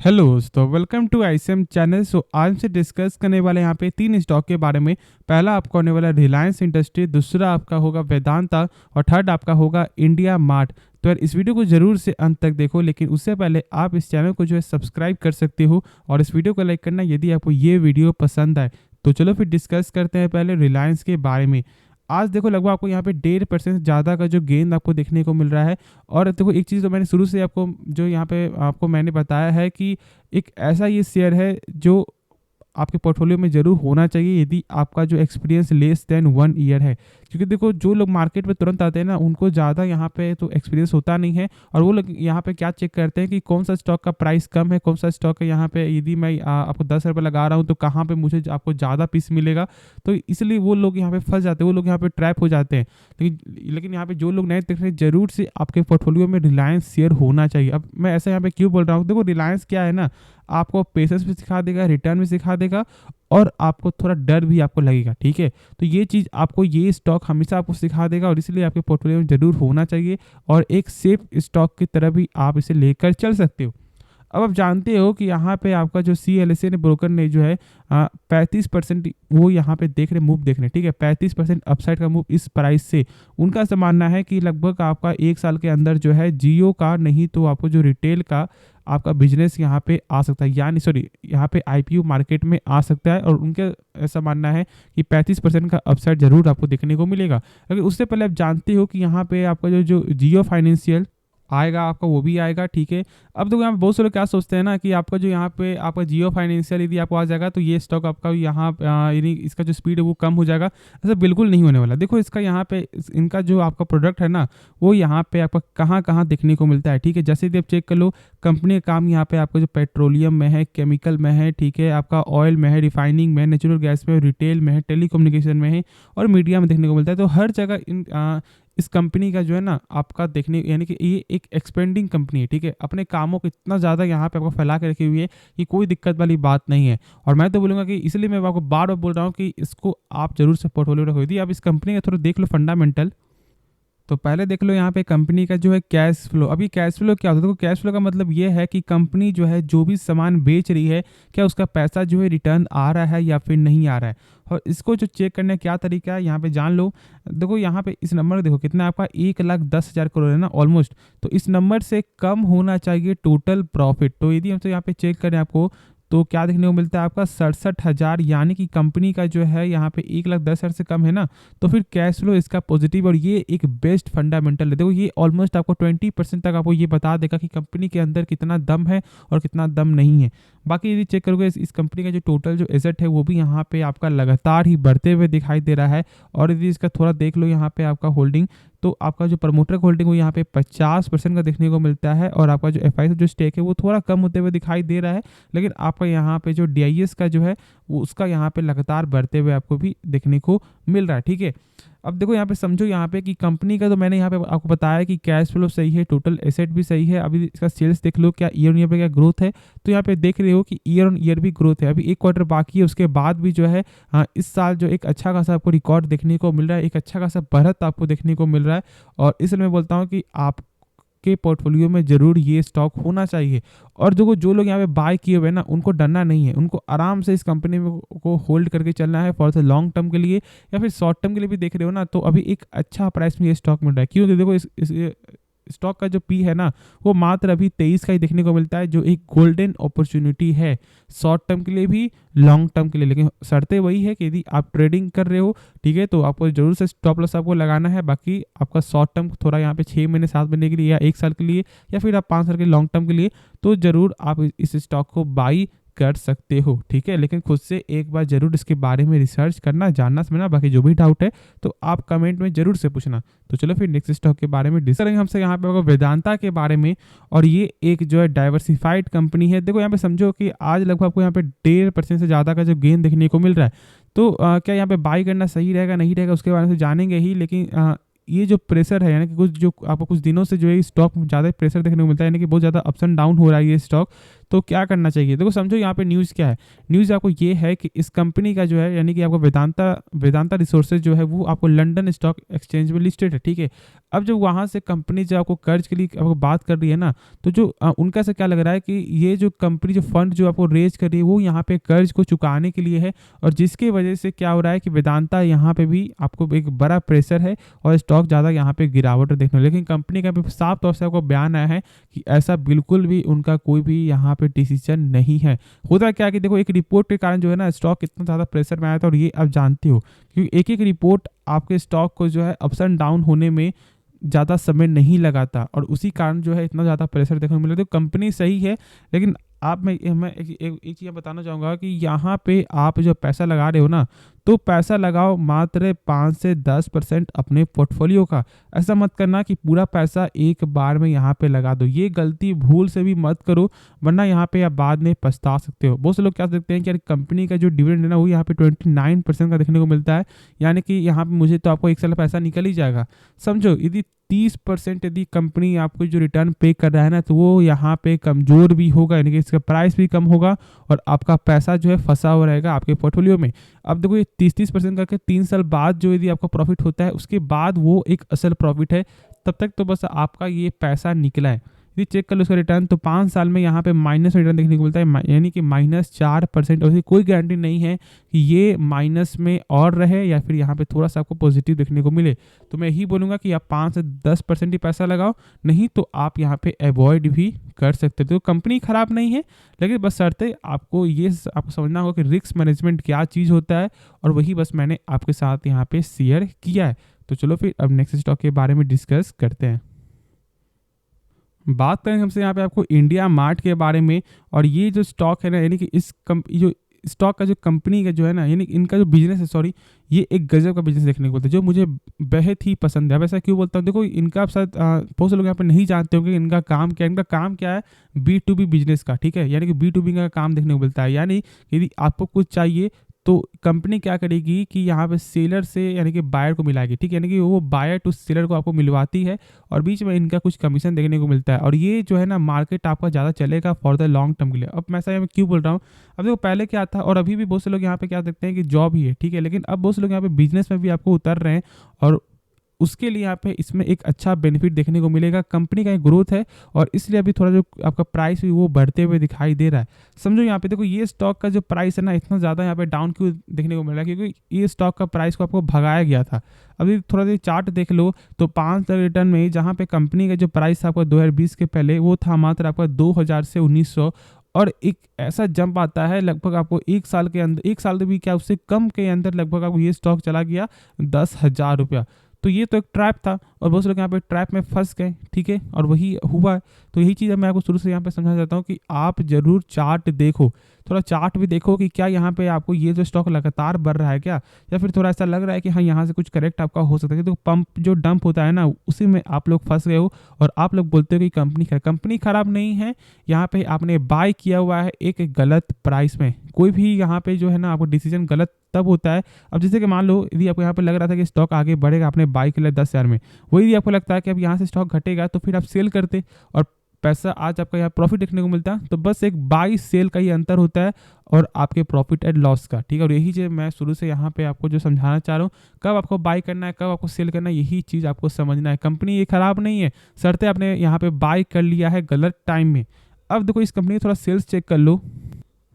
Hello दोस्तों, welcome to ICM channel. आज हमसे डिस्कस करने वाले यहाँ पे तीन स्टॉक के बारे में। पहला आपका होने वाला रिलायंस इंडस्ट्री, दूसरा आपका होगा वेदांता और थर्ड आपका होगा इंडिया मार्ट। तो यार इस वीडियो को जरूर से अंत तक देखो, लेकिन उससे पहले आप इस चैनल को जो है सब्सक्राइब कर सकते हो और इस वीडियो को लाइक करना यदि आपको ये वीडियो पसंद आए। तो चलो फिर डिस्कस करते हैं पहले रिलायंस के बारे में। आज देखो लगभग आपको यहाँ पे 1.5% ज़्यादा का जो गेंद आपको देखने को मिल रहा है। और देखो एक चीज़ तो मैंने शुरू से आपको जो यहाँ पे आपको मैंने बताया है कि एक ऐसा ये शेयर है जो आपके पोर्टफोलियो में जरूर होना चाहिए यदि आपका जो एक्सपीरियंस लेस देन 1 ईयर है। क्योंकि देखो जो लोग मार्केट में तुरंत आते हैं ना, उनको ज़्यादा यहाँ पे तो एक्सपीरियंस होता नहीं है। और वो लोग यहाँ पे क्या चेक करते हैं कि कौन सा स्टॉक का प्राइस कम है, कौन सा स्टॉक है यहाँ पे यदि मैं आपको 10 रुपये लगा रहा हूँ तो कहाँ पे मुझे आपको ज़्यादा पीस मिलेगा। तो इसलिए वो लोग यहाँ पे फंस जाते हैं, वो लोग यहाँ पे ट्रैप हो जाते हैं। लेकिन यहाँ पे जो लोग नए देख रहे हैं, जरूर से आपके पोर्टफोलियो में रिलायंस शेयर होना चाहिए। अब मैं ऐसा यहाँ पे क्यों बोल रहा हूँ, देखो रिलायंस क्या है ना, आपको पेशेंस भी सिखा देगा, रिटर्न भी सिखा देगा और आपको थोड़ा डर भी आपको लगेगा। ठीक है, तो ये चीज़ आपको ये स्टॉक हमेशा आपको सिखा देगा और इसलिए आपके पोर्टफोलियो में जरूर होना चाहिए और एक सेफ स्टॉक की तरह भी आप इसे लेकर चल सकते हो। अब आप जानते हो कि यहाँ पे आपका जो CLSA ने ब्रोकर ने जो है 35% वो यहाँ पे देख रहे मूव देख रहे हैं। ठीक है, 35% अपसाइड का मूव इस प्राइस से। उनका ऐसा मानना है कि लगभग आपका 1 साल के अंदर जो है जियो का नहीं तो आपको जो रिटेल का आपका बिजनेस यहाँ पे आ सकता है, यानी सॉरी यहाँ पे IPO मार्केट में आ सकता है। और उनका ऐसा मानना है कि 35% का अपसाइड जरूर आपको देखने को मिलेगा। लेकिन उससे पहले आप जानते हो कि यहाँ पे आपका जो जो जियो फाइनेंशियल आएगा आपका वो भी आएगा। ठीक है, अब देखो यहाँ पे बहुत से लोग क्या सोचते हैं ना कि आपका जो यहाँ पे आपका जियो फाइनेंशियल यदि आपको आ जाएगा तो ये स्टॉक आपका यहाँ यानी इसका जो स्पीड है वो कम हो जाएगा। ऐसा बिल्कुल नहीं होने वाला। देखो इसका यहाँ पे इनका जो आपका प्रोडक्ट है ना, वो यहाँ पे आपका कहाँ कहाँ देखने को मिलता है। ठीक है, जैसे यदि आप चेक कर लो, कंपनी का काम यहाँ पे आपका जो पेट्रोलियम में है, केमिकल में है, ठीक है, आपका ऑयल में है, रिफाइनिंग में, नेचुरल गैस में, रिटेल में है, टेलीकम्युनिकेशन में है और मीडिया में देखने को मिलता है। तो हर जगह इस कंपनी का जो है ना आपका देखने, यानी कि ये एक एक्सपेंडिंग कंपनी है। ठीक है, अपने कामों को इतना ज़्यादा यहाँ पे आपको फैला के रखी हुई है कि कोई दिक्कत वाली बात नहीं है। और मैं तो बोलूँगा कि इसलिए मैं आपको बार बार बोल रहा हूँ कि इसको आप जरूर से पोर्टफोलियो रखो। यदि आप इस कंपनी का थोड़ा देख लो फंडामेंटल, तो पहले देख लो यहाँ पे कंपनी का जो है कैश फ्लो। अभी कैश फ्लो क्या होता है, देखो कैश फ्लो का मतलब ये है कि कंपनी जो है जो भी सामान बेच रही है, क्या उसका पैसा जो है रिटर्न आ रहा है या फिर नहीं आ रहा है। और इसको जो चेक करने का क्या तरीका है यहाँ पे जान लो। देखो यहाँ पे इस नंबर देखो कितना आपका 1,10,000 करोड़ है ना ऑलमोस्ट। तो इस नंबर से कम होना चाहिए टोटल प्रॉफिट। तो यदि हम तो यहाँ पे चेक करें आपको, तो क्या देखने को मिलता है आपका 67,000, यानी कि कंपनी का जो है यहाँ पे 1,10,000 से कम है ना, तो फिर कैश फ्लो इसका पॉजिटिव और ये एक बेस्ट फंडामेंटल है। देखो ये ऑलमोस्ट आपको 20% तक आपको ये बता देगा कि कंपनी के अंदर कितना दम है और कितना दम नहीं है। बाकी यदि चेक करोगे इस कंपनी का जो टोटल जो एसेट है वो भी यहाँ पे आपका लगातार ही बढ़ते हुए दिखाई दे रहा है। और यदि इसका थोड़ा देख लो यहाँ पे आपका होल्डिंग, तो आपका जो प्रमोटर होल्डिंग वो यहाँ पे 50% का देखने को मिलता है और आपका जो FI जो स्टेक है वो थोड़ा कम होते हुए दिखाई दे रहा है। लेकिन आपका यहाँ पे जो DIS का जो है वो उसका यहाँ पे लगातार बढ़ते हुए आपको भी देखने को मिल रहा है। ठीक है, अब देखो यहाँ पे समझो यहाँ पे कि कंपनी का तो मैंने यहाँ पे आपको बताया कि कैश फ्लो सही है, टोटल एसेट भी सही है। अभी इसका सेल्स देख लो क्या ईयर ऑन ईयर पे क्या ग्रोथ है, तो यहाँ पे देख रहे हो कि ईयर ऑन ईयर भी ग्रोथ है। अभी एक क्वार्टर बाकी है, उसके बाद भी जो है हाँ इस साल जो एक अच्छा खासा आपको रिकॉर्ड देखने को मिल रहा है, एक अच्छा खासा बढ़त आपको देखने को मिल रहा है। और इसलिए मैं बोलता हूँ कि आप के पोर्टफोलियो में जरूर ये स्टॉक होना चाहिए। और जो लोग यहाँ पे बाय किए हुए हैं ना, उनको डरना नहीं है, उनको आराम से इस कंपनी में को होल्ड करके चलना है फॉर द लॉन्ग टर्म के लिए या फिर शॉर्ट टर्म के लिए भी देख रहे हो ना, तो अभी एक अच्छा प्राइस में ये स्टॉक मिल रहा है। क्योंकि देखो इस स्टॉक का जो P है ना, वो मात्र अभी 23 का ही देखने को मिलता है, जो एक गोल्डन अपॉर्चुनिटी है शॉर्ट टर्म के लिए भी लॉन्ग टर्म के लिए। लेकिन शर्तें वही है कि यदि आप ट्रेडिंग कर रहे हो, ठीक है, तो आपको जरूर से स्टॉप लॉस आपको लगाना है। बाकी आपका शॉर्ट टर्म थोड़ा यहाँ पे 6 महीने 7 महीने के लिए या 1 साल के लिए या फिर आप 5 साल के लॉन्ग टर्म के लिए, तो जरूर आप इस स्टॉक को बाई कर सकते हो। ठीक है, लेकिन खुद से एक बार जरूर इसके बारे में रिसर्च करना, जानना समझना। बाकी जो भी डाउट है तो आप कमेंट में जरूर से पूछना। तो चलो फिर नेक्स्ट स्टॉक के बारे में डिस्कस करेंगे हमसे यहाँ पे होगा वेदांता के बारे में। और ये एक जो है डाइवर्सिफाइड कंपनी है। देखो यहाँ पे समझो कि आज लगभग आपको यहाँ पे 1.5% से ज़्यादा का जो गेन देखने को मिल रहा है। तो क्या यहाँ पे बाई करना सही रहेगा नहीं रहेगा उसके बारे में जानेंगे ही। लेकिन ये जो प्रेशर है, यानी कि कुछ जो आपको कुछ दिनों से जो है स्टॉक ज़्यादा प्रेशर देखने को मिलता है, यानी कि बहुत ज़्यादा अप्स एंड डाउन हो रहा है ये स्टॉक। तो क्या करना चाहिए? देखो समझो यहाँ पे न्यूज़ क्या है। न्यूज़ आपको ये है कि इस कंपनी का जो है यानी कि आपको वेदांता रिसोर्सेज जो है वो आपको लंदन स्टॉक एक्सचेंज में लिस्टेड है, ठीक है। अब जब वहाँ से कंपनी जो आपको कर्ज के लिए आपको बात कर रही है ना, तो जो उनका से क्या लग रहा है कि ये जो कंपनी जो फंड जो आपको रेज कर रही है वो यहाँ पे कर्ज को चुकाने के लिए है, और जिसकी वजह से क्या हो रहा है कि वेदांता यहाँ पे भी आपको एक बड़ा प्रेशर है और स्टॉक ज़्यादा यहाँ पे गिरावट देखने को। लेकिन कंपनी का भी साफ तौर से आपको बयान आया है कि ऐसा बिल्कुल भी उनका कोई भी यहाँ पे डिसीजन नहीं है। होता क्या है कि देखो एक रिपोर्ट के कारण जो है ना स्टॉक इतना ज़्यादा प्रेशर में आया था, और ये आप जानते हो क्योंकि एक एक रिपोर्ट आपके स्टॉक को जो है अप्स एंड डाउन होने में ज़्यादा समय नहीं लगाता, और उसी कारण जो है इतना ज़्यादा प्रेशर देखने को मिला। तो कंपनी सही है, लेकिन मैं एक चीज़ बताना चाहूँगा कि यहाँ पे आप जो पैसा लगा रहे हो ना, तो पैसा लगाओ मात्र 5 से 10% अपने पोर्टफोलियो का। ऐसा मत करना कि पूरा पैसा एक बार में यहाँ पे लगा दो, ये गलती भूल से भी मत करो, वरना यहाँ पे आप बाद में पछता सकते हो। बहुत से लोग क्या देखते हैं कि यार कंपनी का जो डिविडेंड है ना वो यहाँ पे 29% का देखने को मिलता है, यानी कि यहाँ पे मुझे तो आपको एक साल पैसा निकल ही जाएगा। समझो यदि 30% यदि कंपनी आपको जो रिटर्न पे कर रहा है ना, तो वो यहाँ पे कमज़ोर भी होगा, यानी कि इसका प्राइस भी कम होगा और आपका पैसा जो है फंसा हुआ रहेगा आपके पोर्टफोलियो में। अब देखो ये 30% करके 3 साल बाद जो यदि आपका प्रॉफिट होता है, उसके बाद वो एक असल प्रॉफिट है। तब तक तो बस आपका ये पैसा निकला है। यदि चेक कर लो उसका रिटर्न, तो 5 साल में यहाँ पे माइनस रिटर्न देखने को मिलता है, यानी कि -4%। और इसकी कोई गारंटी नहीं है कि ये माइनस में और रहे या फिर यहाँ पे थोड़ा सा आपको पॉजिटिव देखने को मिले। तो मैं यही बोलूँगा कि आप 5 से 10% ही पैसा लगाओ, नहीं तो आप यहाँ पे अवॉइड भी कर सकते हो। तो कंपनी ख़राब नहीं है, लेकिन बस शर्तें आपको समझना होगा कि रिस्क मैनेजमेंट क्या चीज़ होता है, और वही बस मैंने आपके साथ यहाँ पे शेयर किया है। तो चलो फिर अब नेक्स्ट स्टॉक के बारे में डिस्कस करते हैं। बात करें हमसे यहाँ पे आपको इंडिया मार्ट के बारे में, और ये जो स्टॉक है ना, यानी कि जो स्टॉक का जो कंपनी का जो है ना, यानी इनका जो बिजनेस है, सॉरी, ये एक गजब का बिजनेस देखने को मिलता है जो मुझे बेहद ही पसंद है। अब ऐसा क्यों बोलता हूँ, देखो इनका शायद बहुत से लोग यहाँ पे नहीं जानते होंगे इनका काम क्या है। इनका काम क्या है, B2B बिजनेस का, ठीक है, यानी कि B2B का काम देखने को मिलता है। यानी यदि आपको कुछ चाहिए तो कंपनी क्या करेगी कि यहाँ पे सेलर से यानी कि बायर को मिलाएगी, ठीक है, यानी कि वो बायर टू सेलर को आपको मिलवाती है, और बीच में इनका कुछ कमीशन देखने को मिलता है। और ये जो है ना मार्केट आपका ज़्यादा चलेगा फॉर द लॉन्ग टर्म के लिए। अब मैं ऐसा यहाँ क्यों बोल रहा हूँ, अब देखो पहले क्या था, और अभी भी बहुत से लोग यहाँ पे क्या देखते हैं कि जॉब ही है, ठीक है, लेकिन अब बहुत से लोग यहाँ पे बिजनेस में भी आपको उतर रहे हैं, और उसके लिए यहाँ पे इसमें एक अच्छा बेनिफिट देखने को मिलेगा। कंपनी का एक ग्रोथ है, और इसलिए अभी थोड़ा जो आपका प्राइस भी वो बढ़ते हुए दिखाई दे रहा है। समझो यहाँ पे देखो ये स्टॉक का जो प्राइस है ना इतना ज़्यादा यहाँ पे डाउन क्यों देखने को मिल रहा है, क्योंकि ये स्टॉक का प्राइस को आपको भगाया गया था। अभी थोड़ा सा चार्ट देख लो तो 5 साल रिटर्न में जहाँ पे कंपनी का जो प्राइस था आपका 2020 के पहले, वो था मात्र आपका 2000 से 1900, और एक ऐसा जंप आता है लगभग आपको एक साल के अंदर, एक साल भी क्या उससे कम के अंदर लगभग आपको ये स्टॉक चला गया 10,000 रुपया। तो ये तो एक ट्रैप था, और बहुत से लोग यहाँ पे ट्रैप में फंस गए, ठीक है, और वही हुआ है। तो यही चीज़ मैं आपको शुरू से यहाँ पे समझना चाहता हूँ कि आप जरूर चार्ट देखो, थोड़ा चार्ट भी देखो कि क्या यहाँ पे आपको ये जो स्टॉक लगातार बढ़ रहा है क्या, या फिर थोड़ा ऐसा लग रहा है कि हाँ यहाँ से कुछ करेक्ट आपका हो सकता है। तो पंप जो डंप होता है ना, उसी में आप लोग फंस गए हो, और आप लोग बोलते हो कि कंपनी खराब नहीं है, यहाँ पे आपने बाय किया हुआ है एक गलत प्राइस में। कोई भी यहाँ पे जो है ना आपको डिसीजन गलत तब होता है। अब जैसे कि मान लो यदि आपको यहाँ पे लग रहा था कि स्टॉक आगे बढ़ेगा, आपने बाई कर लिया 10,000 में, वही यदि आपको लगता है कि अब यहाँ से स्टॉक घटेगा, तो फिर आप सेल करते और पैसा आज आपका यहाँ प्रॉफिट देखने को मिलता है। तो बस एक बाई सेल का ही अंतर होता है और आपके प्रॉफिट एंड लॉस का, ठीक है। और यही चीज़ मैं शुरू से यहाँ पे आपको जो समझाना चाह रहा हूँ, कब आपको बाई करना है, कब आपको सेल करना है, यही चीज़ आपको समझना है। कंपनी ये खराब नहीं है, शर्तें आपने यहाँ पे बाई कर लिया है गलत टाइम में। अब देखो इस कंपनी का थोड़ा सेल्स चेक कर लो,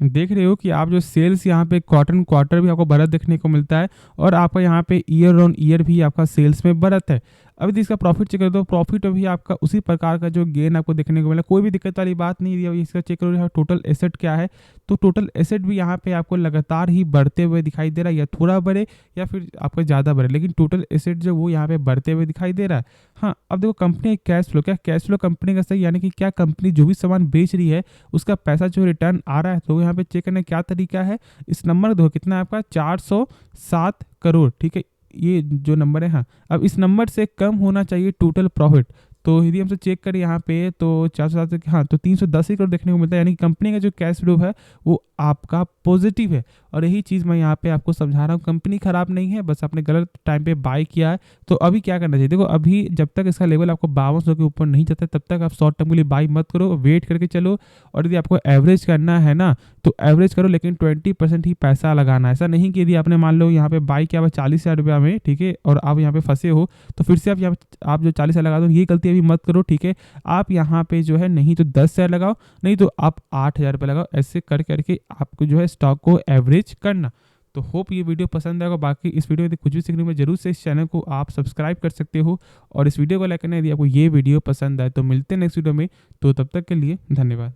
देख रहे हो कि आप जो सेल्स यहाँ पे क्वार्टर भी आपको बढ़त देखने को मिलता है, और आपका यहाँ पे ईयर ऑन ईयर भी आपका सेल्स में बढ़त है। अभी इसका प्रॉफिट चेक कर दो, प्रॉफिट में भी आपका उसी प्रकार का जो गेन आपको देखने को मिला, कोई भी दिक्कत वाली बात नहीं है। इसका चेक करो टोटल एसेट क्या है, तो टोटल एसेट भी यहाँ पे आपको लगातार ही बढ़ते हुए दिखाई दे रहा है, या थोड़ा बढ़े या फिर आपका ज़्यादा बढ़े, लेकिन टोटल एसेट जो वो यहाँ पे बढ़ते हुए दिखाई दे रहा है। हाँ, अब देखो कंपनी कैश फ्लो, क्या कैश फ्लो कंपनी का सही, यानी कि क्या कंपनी जो भी सामान बेच रही है उसका पैसा जो रिटर्न आ रहा है, तो यहाँ पे चेक करने क्या तरीका है। इस नंबर देखो कितना है आपका 407 करोड़, ठीक है, ये जो नंबर है। हाँ, अब इस नंबर से कम होना चाहिए टोटल प्रॉफिट, तो यदि हमसे चेक करें यहाँ पे तो 407 हाँ तो 310 ही करोड़ देखने को मिलता है, यानी कि कंपनी का जो कैश फ्लो है वो आपका पॉजिटिव है। और यही चीज़ मैं यहाँ पे आपको समझा रहा हूँ, कंपनी खराब नहीं है, बस आपने गलत टाइम पे बाय किया है। तो अभी क्या करना चाहिए, देखो अभी जब तक इसका लेवल आपको 5200 के ऊपर नहीं जाता तब तक आप शॉर्ट टर्म के लिए बाय मत करो, वेट करके चलो। और यदि आपको एवरेज करना है ना तो एवरेज करो, लेकिन 20% ही पैसा लगाना है। ऐसा नहीं कि यदि आपने मान लो यहाँ पे बाई किया हुआ 40,000 रुपया में, ठीक है, और आप यहाँ पे फंसे हो तो फिर से आप यहाँ आप जो 40,000 लगा दो, ये गलती अभी मत करो, ठीक है। आप यहाँ पे जो है नहीं तो 10,000 लगाओ, नहीं तो आप 8,000 रुपये लगाओ, ऐसे कर करके आपको जो है स्टॉक को एवरेज करना। तो होप ये वीडियो पसंद आएगा। बाकी इस वीडियो में कुछ भी सीखने में जरूर से इस चैनल को आप सब्सक्राइब कर सकते हो, और इस वीडियो को लाइक करना। यदि आपको ये वीडियो पसंद आए तो मिलते हैं नेक्स्ट वीडियो में, तो तब तक के लिए धन्यवाद।